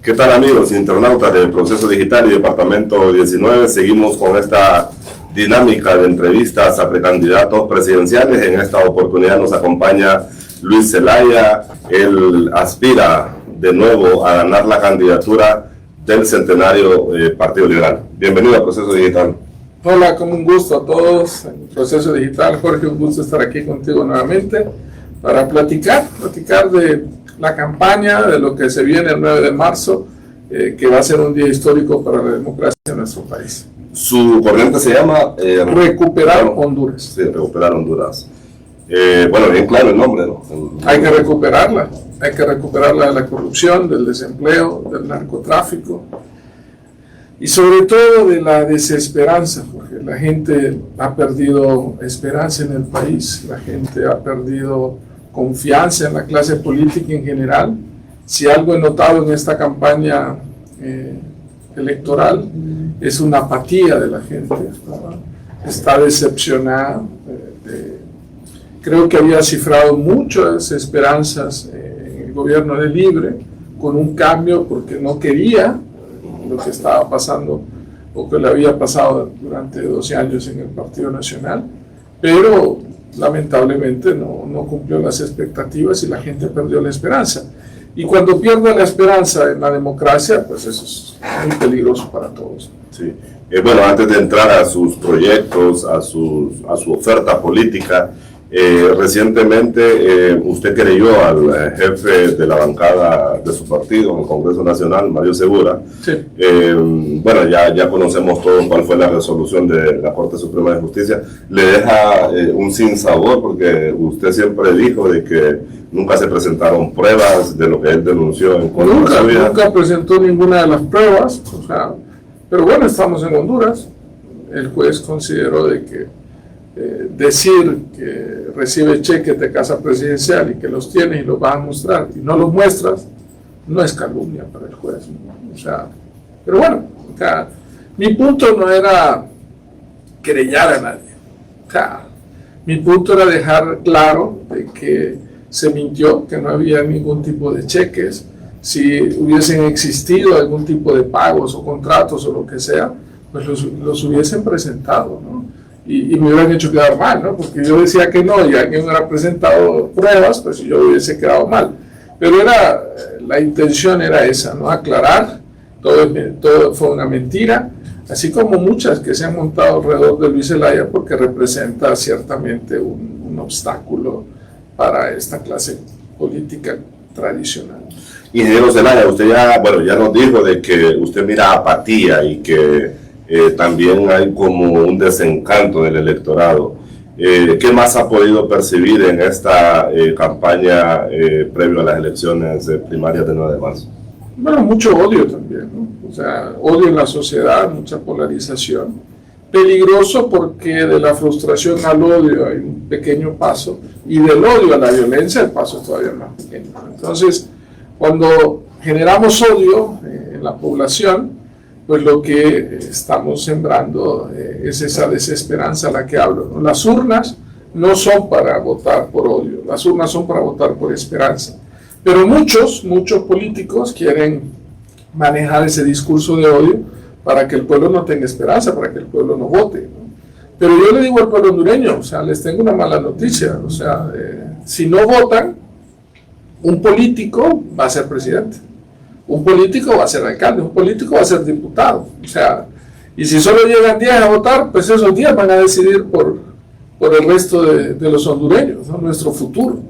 ¿Qué tal, amigos internautas de Proceso Digital y Departamento 19? Seguimos con esta dinámica de entrevistas a precandidatos presidenciales. En esta oportunidad nos acompaña Luis Zelaya. Él aspira de nuevo a ganar la candidatura del centenario Partido Liberal. Bienvenido a Proceso Digital. Hola, como un gusto a todos en Proceso Digital. Jorge, un gusto estar aquí contigo nuevamente para platicar de la campaña, de lo que se viene el 9 de marzo, que va a ser un día histórico para la democracia en nuestro país. Su corriente se llama... Recuperar Honduras. Sí, Recuperar Honduras. Bueno, bien claro el nombre, ¿no? Hay que recuperarla de la corrupción, del desempleo, del narcotráfico y sobre todo de la desesperanza, porque la gente ha perdido esperanza en el país, la gente ha perdido confianza en la clase política en general. Si algo he notado en esta campaña electoral es una apatía de la gente, está decepcionada. Creo que había cifrado muchas esperanzas en el gobierno de Libre con un cambio porque no quería lo que estaba pasando o que le había pasado durante 12 años en el Partido Nacional, pero lamentablemente no cumplió las expectativas y la gente perdió la esperanza. Y cuando pierde la esperanza en la democracia, pues eso es muy peligroso para todos. Sí. Bueno, antes de entrar a sus proyectos, a su oferta política, recientemente usted creyó al jefe de la bancada de su partido en el Congreso Nacional, Mario Segura. Sí. Bueno, ya conocemos todos cuál fue la resolución de la Corte Suprema de Justicia. Le deja un sinsabor porque usted siempre dijo de que nunca se presentaron pruebas de lo que él denunció en contra de nunca presentó ninguna de las pruebas, o sea, pero bueno, estamos en Honduras. El juez consideró de que decir que recibe cheques de casa presidencial y que los tienes y los vas a mostrar y no los muestras, no es calumnia para el juez, ¿no? O sea, pero bueno, o sea, mi punto no era querellar a nadie, o sea, mi punto era dejar claro de que se mintió, que no había ningún tipo de cheques. Si hubiesen existido algún tipo de pagos o contratos o lo que sea, pues los hubiesen presentado, ¿no? Y me hubieran hecho quedar mal, ¿no? Porque yo decía que no, y alguien hubiera presentado pruebas, pues yo hubiese quedado mal. Pero la intención era esa, ¿no? Aclarar, todo fue una mentira, así como muchas que se han montado alrededor de Luis Zelaya, porque representa ciertamente un obstáculo para esta clase política tradicional. Ingeniero Zelaya, usted ya nos dijo de que usted mira apatía y que también hay como un desencanto del electorado. ¿Qué más ha podido percibir en esta campaña previo a las elecciones primarias del 9 de marzo? Bueno, mucho odio también, ¿no? O sea, odio en la sociedad, mucha polarización. Peligroso porque de la frustración al odio hay un pequeño paso y del odio a la violencia el paso es todavía más pequeño. Entonces, cuando generamos odio en la población, pues lo que estamos sembrando es esa desesperanza a la que hablo, ¿no? Las urnas no son para votar por odio, las urnas son para votar por esperanza. Pero muchos políticos quieren manejar ese discurso de odio para que el pueblo no tenga esperanza, para que el pueblo no vote, ¿no? Pero yo le digo al pueblo hondureño, o sea, les tengo una mala noticia, o sea, si no votan, un político va a ser presidente. Un político va a ser alcalde, un político va a ser diputado, o sea, y si solo llegan 10 a votar, pues esos 10 van a decidir por el resto de los hondureños, ¿no? Nuestro futuro.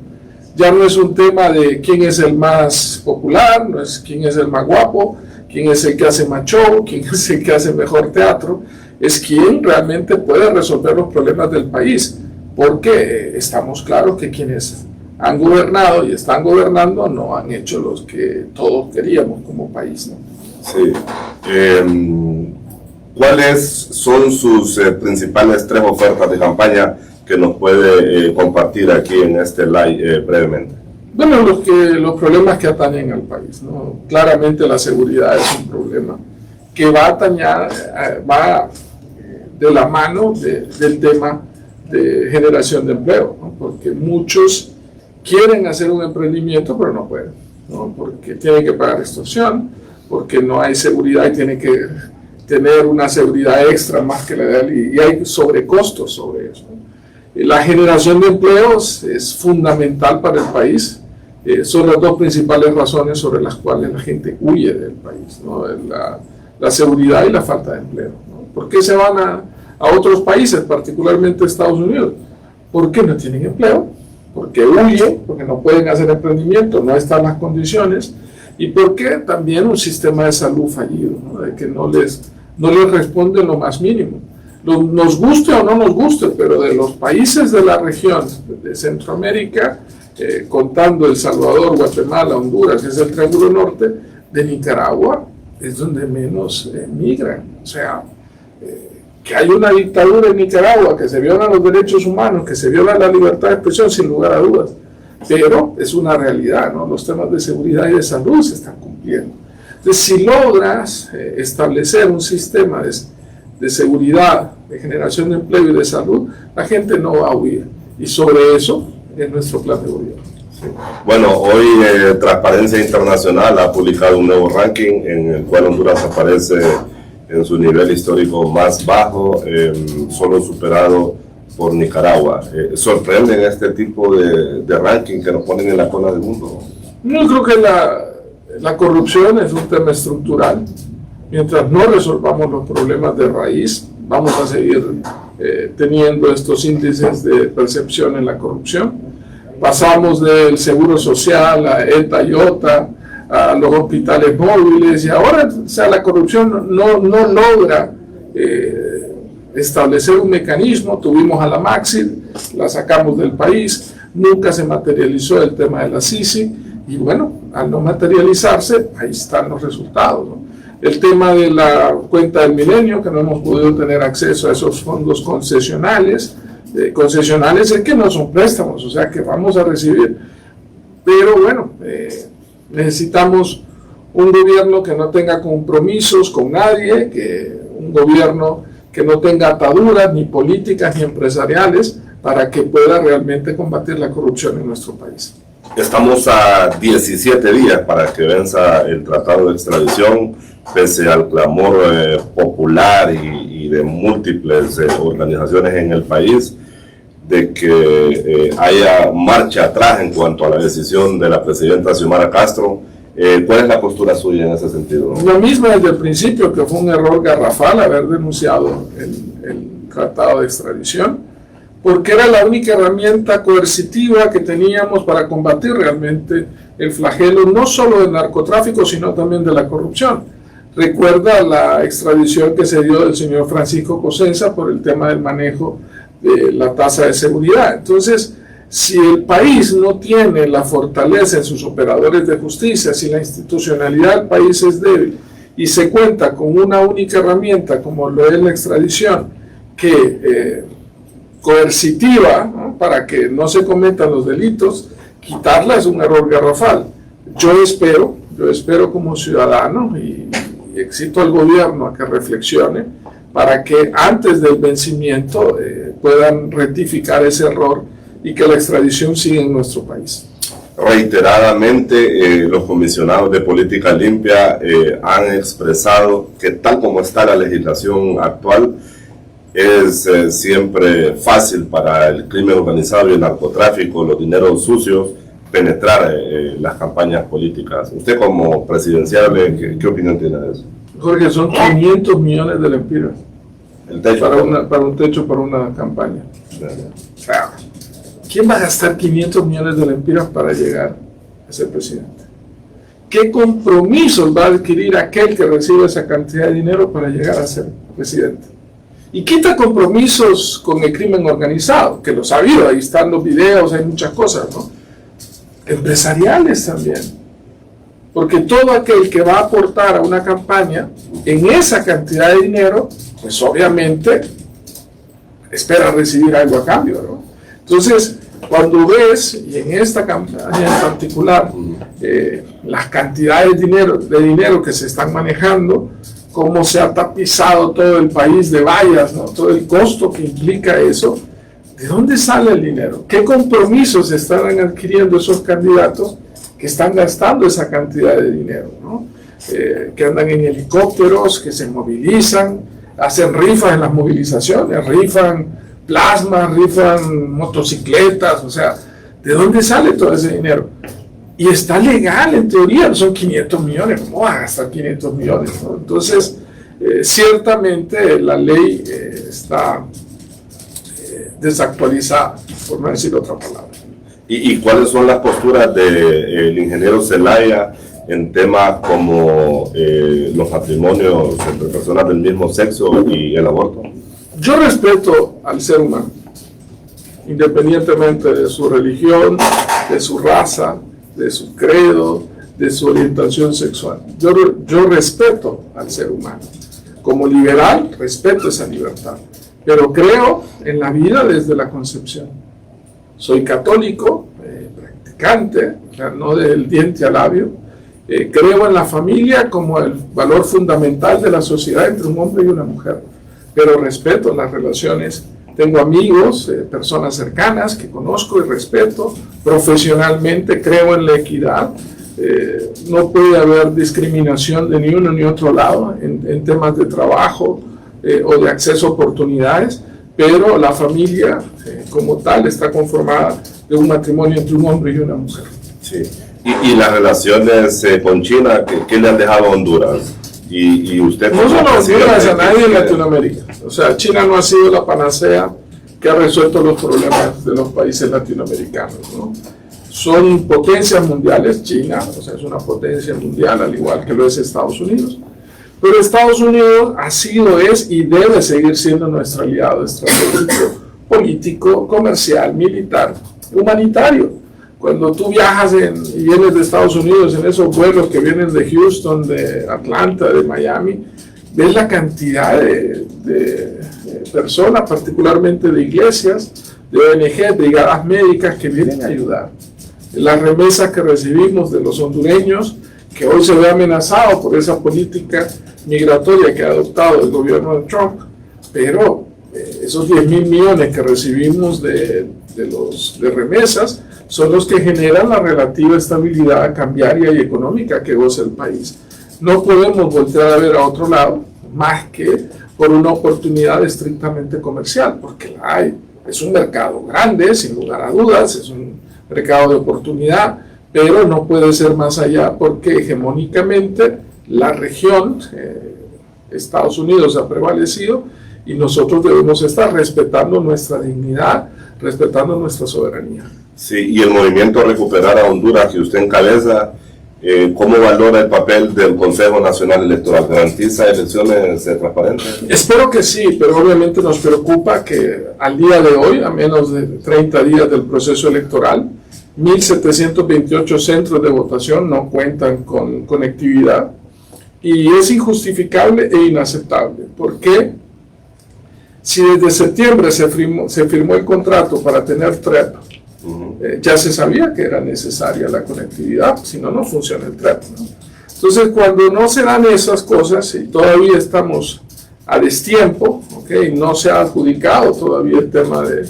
Ya no es un tema de quién es el más popular, no es quién es el más guapo, quién es el que hace más show, quién es el que hace mejor teatro, es quién realmente puede resolver los problemas del país, porque estamos claros que quienes han gobernado y están gobernando no han hecho los que todos queríamos como país, ¿no? Sí. ¿Cuáles son sus principales 3 ofertas de campaña que nos puede compartir aquí en este live brevemente? Bueno, los problemas que atañen al país, ¿no? Claramente la seguridad es un problema que va de la mano del tema de generación de empleo, ¿no? Porque muchos quieren hacer un emprendimiento pero no pueden, ¿no? Porque tienen que pagar extorsión, porque no hay seguridad y tiene que tener una seguridad extra más que la de él, y hay sobrecostos sobre eso. La generación de empleos es fundamental para el país. Son las dos principales razones sobre las cuales la gente huye del país, ¿no? La seguridad y la falta de empleo, ¿no? ¿Por qué se van a otros países, particularmente Estados Unidos? Porque no tienen empleo, porque huyen, porque no pueden hacer emprendimiento, no están las condiciones, y porque también un sistema de salud fallido, ¿no? De que no les responde lo más mínimo. Nos guste o no nos guste, pero de los países de la región de Centroamérica, contando El Salvador, Guatemala, Honduras, que es el Triángulo Norte, de Nicaragua es donde menos migran. O sea, que hay una dictadura en Nicaragua, que se violan los derechos humanos, que se viola la libertad de expresión, sin lugar a dudas, pero es una realidad, ¿no? Los temas de seguridad y de salud se están cumpliendo. Entonces, si logras establecer un sistema de seguridad, de generación de empleo y de salud, la gente no va a huir. Y sobre eso es nuestro plan de gobierno. Bueno, hoy Transparencia Internacional ha publicado un nuevo ranking en el cual Honduras aparece en su nivel histórico más bajo, solo superado por Nicaragua. ¿Sorprenden este tipo de ranking que nos ponen en la cola del mundo? No, creo que la corrupción es un tema estructural. Mientras no resolvamos los problemas de raíz, vamos a seguir teniendo estos índices de percepción en la corrupción. Pasamos del seguro social a ETA y OTA, a los hospitales móviles, y ahora, o sea, la corrupción no logra establecer un mecanismo. Tuvimos a la Maxi, la sacamos del país, nunca se materializó el tema de la Sisi, y bueno, al no materializarse, ahí están los resultados, ¿no? El tema de la cuenta del milenio, que no hemos podido tener acceso a esos fondos concesionales. Concesionales es que no son préstamos, o sea que vamos a recibir. Pero bueno, necesitamos un gobierno que no tenga compromisos con nadie, un gobierno que no tenga ataduras ni políticas ni empresariales, para que pueda realmente combatir la corrupción en nuestro país. Estamos a 17 días para que venza el tratado de extradición, pese al clamor popular y de múltiples organizaciones en el país, de que haya marcha atrás en cuanto a la decisión de la presidenta Xiomara Castro. ¿Cuál es la postura suya en ese sentido? La misma desde el principio, que fue un error garrafal haber denunciado el tratado de extradición, porque era la única herramienta coercitiva que teníamos para combatir realmente el flagelo, no solo del narcotráfico, sino también de la corrupción. Recuerda la extradición que se dio del señor Francisco Cosenza por el tema del manejo de la tasa de seguridad. Entonces, si el país no tiene la fortaleza en sus operadores de justicia, si la institucionalidad del país es débil y se cuenta con una única herramienta como lo es la extradición, que coercitiva, ¿no?, para que no se cometan los delitos, quitarla es un error garrafal. Yo espero como ciudadano y excito al gobierno a que reflexione para que antes del vencimiento puedan rectificar ese error y que la extradición siga en nuestro país. Reiteradamente los comisionados de política limpia han expresado que tal como está la legislación actual, es siempre fácil para el crimen organizado y el narcotráfico, los dineros sucios, penetrar las campañas políticas. Usted como presidencial, ¿qué opinión tiene de eso? Jorge, son 500 millones de lempiras el techo para un techo, para una campaña. O sea, ¿quién va a gastar 500 millones de lempiras para llegar a ser presidente? ¿Qué compromisos va a adquirir aquel que recibe esa cantidad de dinero para llegar a ser presidente? Y quita compromisos con el crimen organizado, que los ha habido, ahí están los videos, hay muchas cosas, ¿no? Empresariales también, porque todo aquel que va a aportar a una campaña en esa cantidad de dinero, pues obviamente espera recibir algo a cambio, ¿no? Entonces, cuando ves, y en esta campaña en particular, las cantidades de dinero que se están manejando, cómo se ha tapizado todo el país de vallas, ¿no?, todo el costo que implica eso, ¿de dónde sale el dinero? ¿Qué compromisos están adquiriendo esos candidatos que están gastando esa cantidad de dinero, ¿no? que andan en helicópteros, que se movilizan, hacen rifas en las movilizaciones, rifan plasmas, rifan motocicletas, o sea, ¿de dónde sale todo ese dinero? Y está legal en teoría, son 500 millones, ¿cómo van a gastar 500 millones? ¿No? Entonces, ciertamente la ley está desactualizada, por no decir otra palabra. ¿Y cuáles son las posturas del ingeniero Zelaya en temas como los matrimonios entre personas del mismo sexo y el aborto? Yo respeto al ser humano, independientemente de su religión, de su raza, de su credo, de su orientación sexual. Yo respeto al ser humano. Como liberal, respeto esa libertad, pero creo en la vida desde la concepción. Soy católico, practicante, o sea, no del diente al labio. Creo en la familia como el valor fundamental de la sociedad entre un hombre y una mujer, pero respeto las relaciones. Tengo amigos, personas cercanas que conozco y respeto. Profesionalmente creo en la equidad. No puede haber discriminación de ni uno ni otro lado en temas de trabajo o de acceso a oportunidades, pero la familia como tal está conformada de un matrimonio entre un hombre y una mujer. Sí. ¿Y las relaciones con China, ¿qué le han dejado a Honduras? Y usted no solo a Honduras, a nadie en Latinoamérica. O sea, China no ha sido la panacea que ha resuelto los problemas de los países latinoamericanos, ¿no? Son potencias mundiales, China, o sea, es una potencia mundial, al igual que lo es Estados Unidos. Pero Estados Unidos ha sido, es y debe seguir siendo nuestro aliado estratégico, político, comercial, militar, humanitario. Cuando tú viajas y vienes de Estados Unidos en esos vuelos que vienen de Houston, de Atlanta, de Miami, ves la cantidad de personas, particularmente de iglesias, de ONG, brigadas médicas que vienen a ayudar. Las remesas que recibimos de los hondureños, que hoy se ve amenazado por esa política migratoria que ha adoptado el gobierno de Trump, pero esos 10.000 millones que recibimos de remesas son los que generan la relativa estabilidad cambiaria y económica que goza el país. No podemos voltear a ver a otro lado más que por una oportunidad estrictamente comercial, porque la hay. Es un mercado grande, sin lugar a dudas, es un mercado de oportunidad, pero no puede ser más allá porque hegemónicamente la región, Estados Unidos ha prevalecido y nosotros debemos estar respetando nuestra dignidad, respetando nuestra soberanía. Sí, y el movimiento Recuperar a Honduras que usted encabeza, ¿cómo valora el papel del Consejo Nacional Electoral? ¿Garantiza elecciones transparentes? Espero que sí, pero obviamente nos preocupa que al día de hoy, a menos de 30 días del proceso electoral, 1.728 centros de votación no cuentan con conectividad y es injustificable e inaceptable. ¿Por qué? Si desde septiembre se firmó el contrato para tener TREP, ya se sabía que era necesaria la conectividad, si no, no funciona el TREP, ¿no? Entonces, cuando no se dan esas cosas y todavía estamos a destiempo, ¿okay? No se ha adjudicado todavía el tema de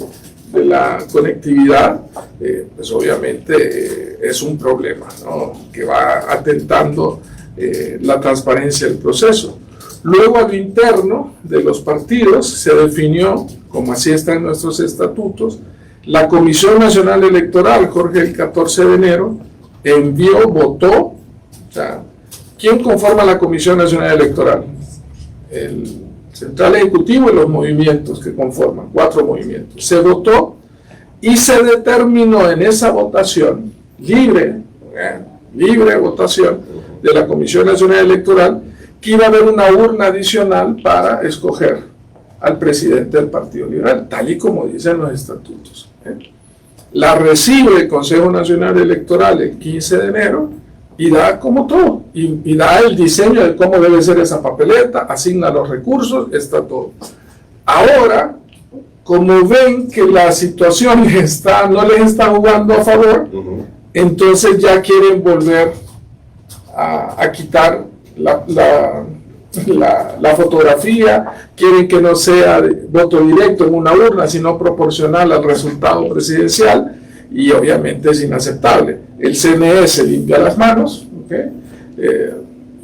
la conectividad, pues obviamente es un problema, ¿no? Que va atentando la transparencia del proceso. Luego, a lo interno de los partidos se definió, como así está en nuestros estatutos, la Comisión Nacional Electoral, Jorge, el 14 de enero, votó, o sea, ¿quién conforma la Comisión Nacional Electoral? El Central Ejecutivo y los movimientos que conforman, 4 movimientos. Se votó y se determinó en esa votación, libre votación de la Comisión Nacional Electoral, que iba a haber una urna adicional para escoger al presidente del Partido Liberal, tal y como dicen los estatutos. La recibe el Consejo Nacional Electoral el 15 de enero y da como todo, y da el diseño de cómo debe ser esa papeleta, asigna los recursos, está todo. Ahora, como ven que la situación no les está jugando a favor, entonces ya quieren volver a quitar la fotografía, quieren que no sea voto directo en una urna, sino proporcional al resultado presidencial, y obviamente es inaceptable. El CNE se limpia las manos, ¿okay?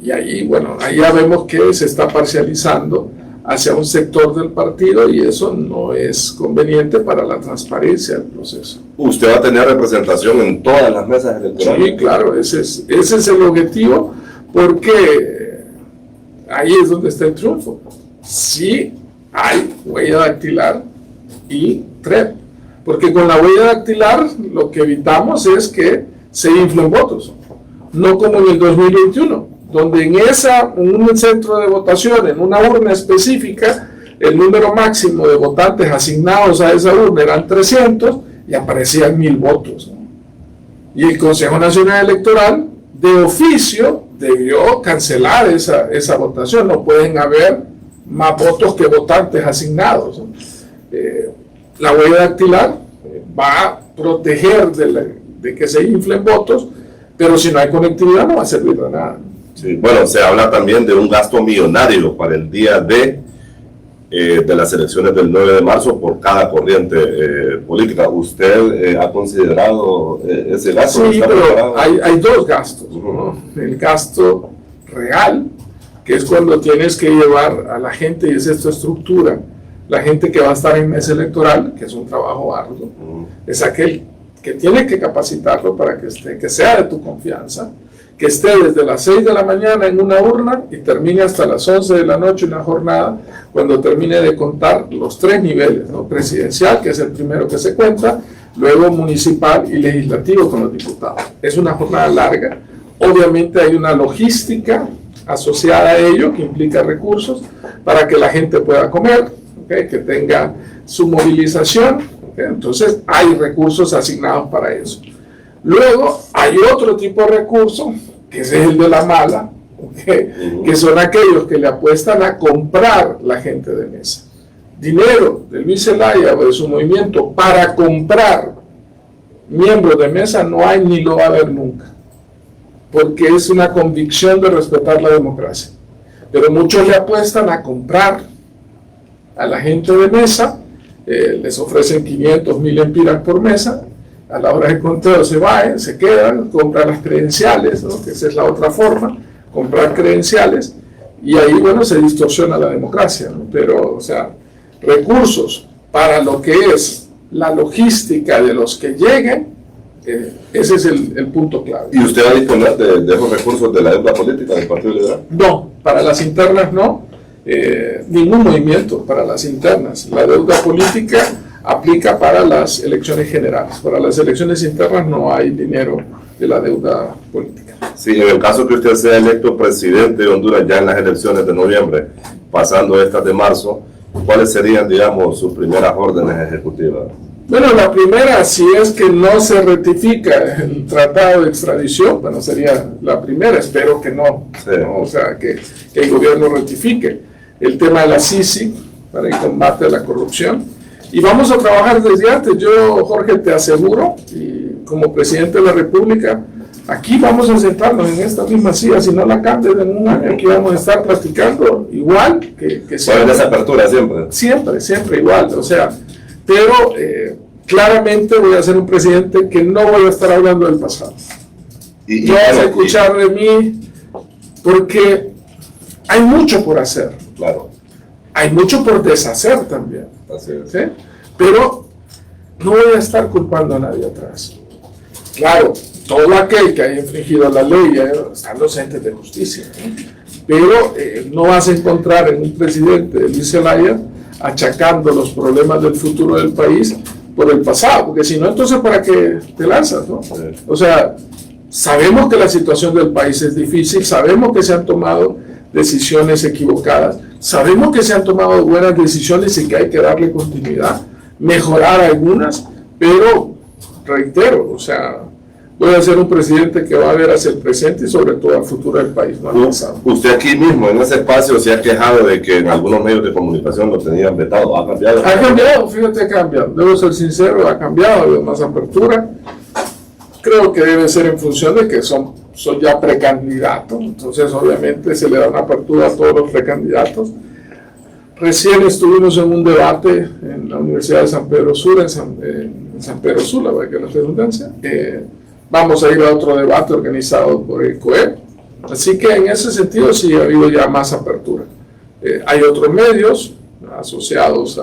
Y ahí, bueno, ahí ya vemos que se está parcializando hacia un sector del partido y eso no es conveniente para la transparencia del proceso. ¿Usted va a tener representación en todas las mesas electorales? Sí, claro, ese es el objetivo, porque ahí es donde está el triunfo. Sí hay huella dactilar y TREP, porque con la huella dactilar lo que evitamos es que se inflen votos, no como en el 2021, donde en un centro de votación, en una urna específica, el número máximo de votantes asignados a esa urna eran 300 y aparecían 1000 votos, ¿no? Y el Consejo Nacional Electoral, de oficio, debió cancelar esa votación. No pueden haber más votos que votantes asignados, ¿no? La huella dactilar va a proteger de que se inflen votos, pero si no hay conectividad no va a servir de nada. Sí, bueno, se habla también de un gasto millonario para el día de las elecciones del 9 de marzo por cada corriente política. ¿Usted ha considerado ese gasto? Sí, pero hay dos gastos, ¿no? El gasto real, que es cuando tienes que llevar a la gente, y es esta estructura, la gente que va a estar en mesa electoral, que es un trabajo arduo, es aquel que tiene que capacitarlo para que esté, que sea de tu confianza, que esté desde las 6 de la mañana en una urna y termine hasta las 11 de la noche una jornada, cuando termine de contar los 3 niveles, ¿no? Presidencial, que es el primero que se cuenta, luego municipal y legislativo con los diputados. Es una jornada larga, obviamente hay una logística asociada a ello que implica recursos para que la gente pueda comer, ¿okay? Que tenga su movilización, ¿okay? Entonces hay recursos asignados para eso. Luego hay otro tipo de recurso, que es el de la mala, ¿okay? Que son aquellos que le apuestan a comprar la gente de mesa. Dinero de Luis Zelaya o de su movimiento para comprar miembros de mesa no hay ni lo va a haber nunca, porque es una convicción de respetar la democracia. Pero muchos le apuestan a comprar a la gente de mesa, les ofrecen 500, 1000 empiras por mesa. A la hora del conteo se van, se quedan, compran las credenciales, ¿no? Que esa es la otra forma, comprar credenciales, y ahí, bueno, se distorsiona la democracia, ¿no? Pero, o sea, recursos para lo que es la logística de los que lleguen, ese es el punto clave. ¿Y usted va a disponer de esos recursos de la deuda política del Partido Liberal? No, para las internas no, ningún movimiento para las internas. La deuda política aplica para las elecciones generales. Para las elecciones internas no hay dinero de la deuda política. Sí, en el caso que usted sea electo presidente de Honduras ya en las elecciones de noviembre, pasando estas de marzo, ¿cuáles serían, digamos, sus primeras órdenes ejecutivas? Bueno, la primera, si es que no se rectifica el tratado de extradición, bueno, sería la primera, espero que no, sí. ¿No? O sea, que el gobierno rectifique el tema de la CICIG para el combate a la corrupción. Y vamos a trabajar desde antes. Yo, Jorge, te aseguro, y como presidente de la República, aquí vamos a sentarnos en esta misma silla, si no la cambian en un año, aquí vamos a estar platicando igual que siempre. Bueno, esa apertura siempre. Siempre igual, o sea, pero claramente voy a ser un presidente que no voy a estar hablando del pasado. No vas a escuchar de mí, porque hay mucho por hacer. Claro. Hay mucho por deshacer también. Así es. ¿Sí? Pero no voy a estar culpando a nadie atrás. Claro, todo aquel que haya infringido la ley están los entes de justicia, ¿no? Pero no vas a encontrar en un presidente de Luis Zelaya achacando los problemas del futuro del país por el pasado, porque si no, entonces ¿para qué te lanzas, no? Sí. O sea, sabemos que la situación del país es difícil, sabemos que se han tomado decisiones equivocadas, sabemos que se han tomado buenas decisiones y que hay que darle continuidad, mejorar algunas, pero reitero, o sea, voy a ser un presidente que va a ver hacia el presente y sobre todo al futuro del país, no al pasado. Usted aquí mismo, en ese espacio, se ha quejado de que en algunos medios de comunicación lo tenían vetado. ¿Ha cambiado? Ha cambiado, fíjate, ha cambiado. Debo ser sincero, ha cambiado, ha habido más apertura. Creo que debe ser en función de que soy ya precandidato, entonces obviamente se le da una apertura a todos los precandidatos. Recién estuvimos en un debate en la Universidad de San Pedro Sula, en San Pedro Sula, para que la redundancia. Vamos a ir a otro debate organizado por el COEP, Así que en ese sentido sí ha habido ya más apertura. Hay otros medios asociados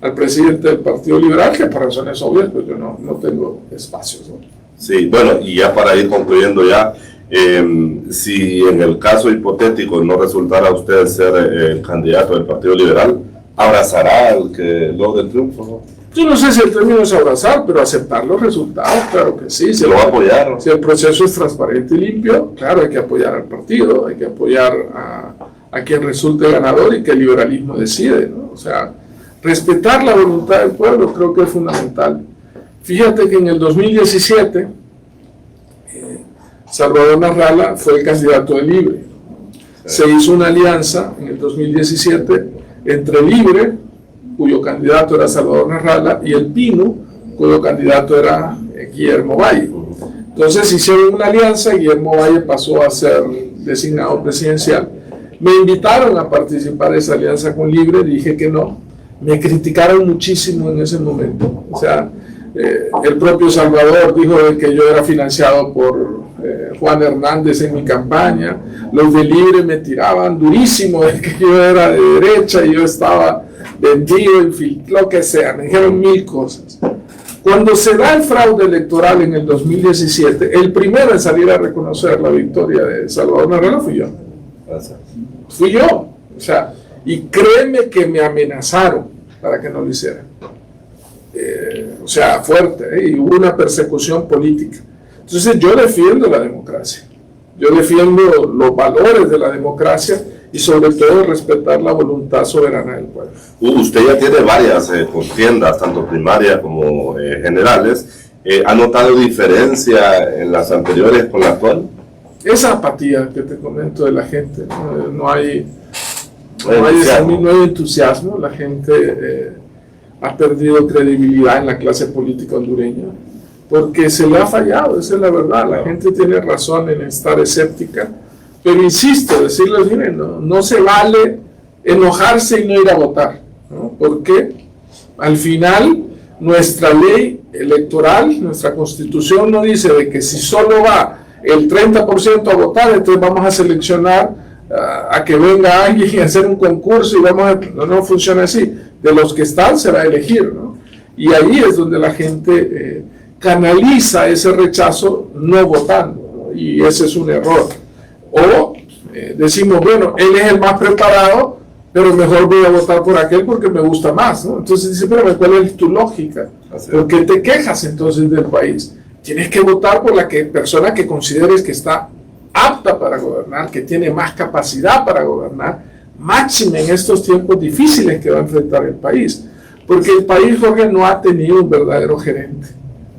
al presidente del Partido Liberal que por razones obvias pues yo no tengo espacios, ¿no? Sí, bueno, y ya para ir concluyendo ya, si en el caso hipotético no resultara usted ser el candidato del Partido Liberal, ¿abrazará al que logre el triunfo, ¿no? Yo no sé si el término es abrazar, pero aceptar los resultados, claro que sí. ¿Se lo va a apoyar, ¿no? Si el proceso es transparente y limpio, claro, hay que apoyar al partido, hay que apoyar a quien resulte ganador y que el liberalismo decide, ¿no? O sea, respetar la voluntad del pueblo creo que es fundamental. Fíjate que en el 2017, Salvador Narrala fue el candidato de Libre. Se hizo una alianza en el 2017 entre Libre, cuyo candidato era Salvador Narrala, y el Pino, cuyo candidato era Guillermo Valle. Entonces hicieron una alianza y Guillermo Valle pasó a ser designado presidencial. Me invitaron a participar de esa alianza con Libre, dije que no. Me criticaron muchísimo en ese momento. O sea, el propio Salvador dijo que yo era financiado por Juan Hernández en mi campaña. Los de Libre me tiraban durísimo de que yo era de derecha y yo estaba vendido, lo que sea. Me dijeron mil cosas. Cuando se da el fraude electoral en el 2017, el primero en salir a reconocer la victoria de Salvador Narrala fui yo. Fui yo. O sea, y créeme que me amenazaron para que no lo hiciera. O sea, fuerte, y hubo una persecución política. Entonces yo defiendo la democracia, yo defiendo los valores de la democracia y sobre todo respetar la voluntad soberana del pueblo. Usted ya tiene varias contiendas, tanto primarias como generales. ¿Ha notado diferencia en las anteriores con la actual? Esa apatía que te comento de la gente, no hay entusiasmo, la gente ha perdido credibilidad en la clase política hondureña, porque se le ha fallado, esa es la verdad. La gente tiene razón en estar escéptica, pero insisto, decirles, miren, no se vale enojarse y no ir a votar, ¿no? Porque al final nuestra ley electoral, nuestra constitución no dice de que si solo va el 30% a votar, entonces vamos a seleccionar a que venga alguien y hacer un concurso y no funciona así. De los que están se va a elegir, ¿no? Y ahí es donde la gente canaliza ese rechazo no votando, ¿no? Y ese es un error. O decimos, bueno, él es el más preparado, pero mejor voy a votar por aquel porque me gusta más, ¿no? Entonces dice, pero ¿cuál es tu lógica? ¿Por qué te quejas entonces del país? Tienes que votar por la persona que consideres que está apta para gobernar, que tiene más capacidad para gobernar, máxime en estos tiempos difíciles que va a enfrentar el país. Porque el país, Jorge, no ha tenido un verdadero gerente.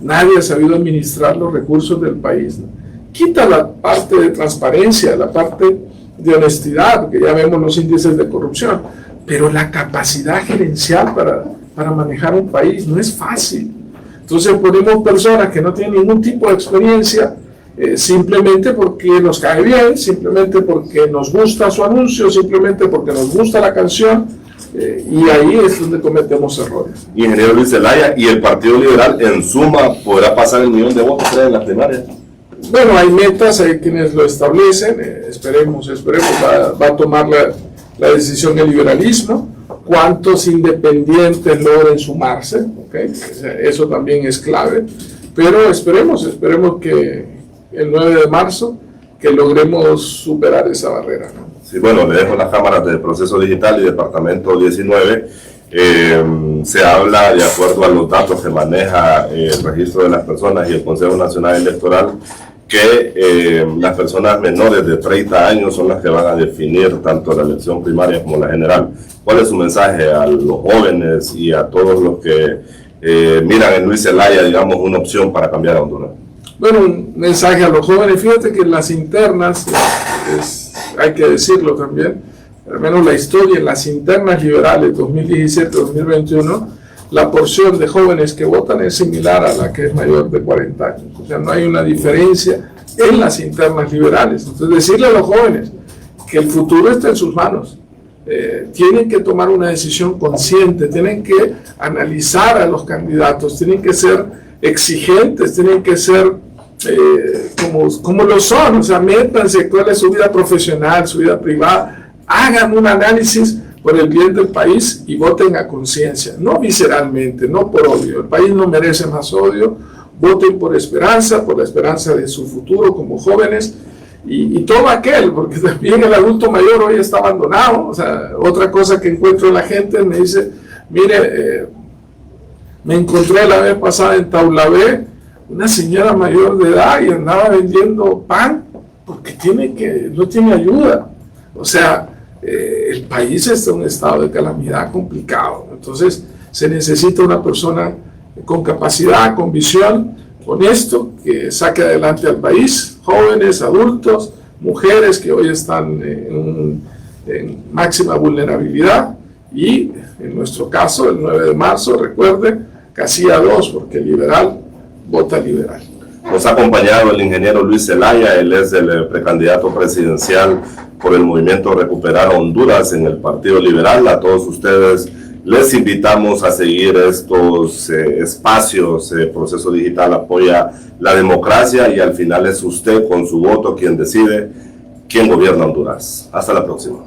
Nadie ha sabido administrar los recursos del país, ¿no? Quita la parte de transparencia, la parte de honestidad, porque ya vemos los índices de corrupción, pero la capacidad gerencial para manejar un país no es fácil. Entonces ponemos personas que no tienen ningún tipo de experiencia, simplemente porque nos cae bien, simplemente porque nos gusta su anuncio, simplemente porque nos gusta la canción, y ahí es donde cometemos errores. Ingeniero Luis Zelaya, ¿y el Partido Liberal en suma podrá pasar el 1.000.000 de votos en las primarias? Bueno, hay metas, hay quienes lo establecen, esperemos, va a tomar la decisión el liberalismo. ¿Cuántos independientes logren sumarse? ¿Okay? Eso también es clave, pero esperemos que el 9 de marzo que logremos superar esa barrera, ¿no? Sí, bueno, le dejo las cámaras del Proceso Digital y Departamento 19. Se habla, de acuerdo a los datos que maneja el registro de las personas y el Consejo Nacional Electoral, que las personas menores de 30 años son las que van a definir tanto la elección primaria como la general. ¿Cuál es su mensaje a los jóvenes y a todos los que miran en Luis Zelaya, digamos, una opción para cambiar a Honduras? Bueno, un mensaje a los jóvenes. Fíjate que en las internas, hay que decirlo también, al menos la historia en las internas liberales 2017-2021, la porción de jóvenes que votan es similar a la que es mayor de 40 años. O sea, no hay una diferencia en las internas liberales. Entonces, decirle a los jóvenes que el futuro está en sus manos. Tienen que tomar una decisión consciente, tienen que analizar a los candidatos, tienen que ser exigentes, tienen que ser como lo son, o sea, métanse cuál es su vida profesional, su vida privada, hagan un análisis por el bien del país y voten a conciencia, no visceralmente, no por odio. El país no merece más odio. Voten por esperanza, por la esperanza de su futuro como jóvenes y todo aquel, porque también el adulto mayor hoy está abandonado. O sea, otra cosa que encuentro en la gente me dice, mire, me encontré la vez pasada en Taulabé una señora mayor de edad y andaba vendiendo pan porque no tiene ayuda. O sea, el país está en un estado de calamidad complicado. Entonces se necesita una persona con capacidad, con visión, honesto, que saque adelante al país, jóvenes, adultos, mujeres que hoy están en máxima vulnerabilidad y en nuestro caso el 9 de marzo, recuerde, casilla 2, porque liberal vota liberal. Nos ha acompañado el ingeniero Luis Zelaya, él es el precandidato presidencial por el movimiento Recuperar Honduras en el Partido Liberal. A todos ustedes les invitamos a seguir estos espacios. Proceso Digital apoya la democracia y al final es usted con su voto quien decide quién gobierna Honduras. Hasta la próxima.